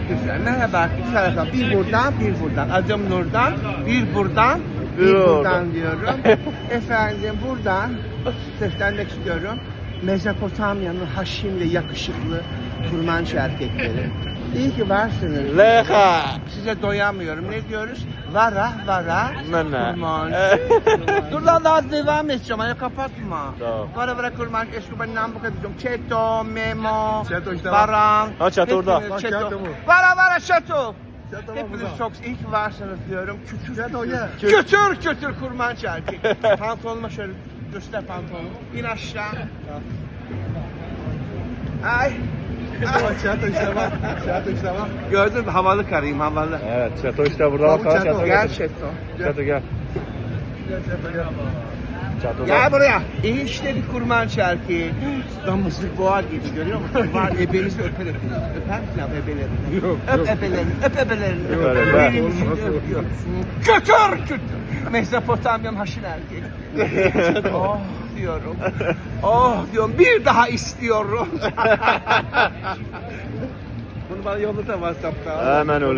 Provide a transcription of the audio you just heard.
Güzel. Merhaba arkadaşlar. Bir buradan, bir buradan. Adım Nurdan. Bir buradan, bir buradan diyorum. Efendim buradan seslenmek istiyorum. Mezopotamya'nın haşin ve yakışıklı kurmanç erkekleri. İyi ki varsınız. Leha. Size doyamıyorum. Ne diyoruz? Vara vara Nana. kurmanç. Dur lan daha devam edeceğim. Ay kapatma. Tamam. Vara vara kurmanç. Eski ben nam bu kadar diyeceğim. Çeto, Memo, Çeto işte Baran. Ha, Çeto orada. Hepiniz Bak, Çeto. Çeto bu. Vara vara Çeto. Çeto var Hepiniz burada. çok iyi ki varsınız diyorum. Kütür Çeto ye. kütür kütür kurmanç erkek. Pantolonuma şöyle göster pantolonumu. İn aşağı. Ay. Bak Çeto işte bak. Çeto işte bak. Gördün mü? Havalı karıyım havalı. Evet, Çeto işte burada. Tamam, Bakalım Çeto, Çeto Gel gel. Çeto. Çeto gel. Gel Çeto gel. Çeto Gel buraya. İşte bir kurmanç erkeği. Damızlık boğa gibi görüyor musun? Var ebenizi öper hepiniz. Öper misin abi ebelerini? Yok, Öp yok. ebelerini, öp ebelerini. Öper, öper. Birimizi de Olmaz, öpüyor. Kötür kötür. Mezopotamya'nın haşin erkeği. Oh diyorum. Oh diyorum. Bir daha istiyorum. Bunu bana yollata WhatsApp'ta. Hemen öyle.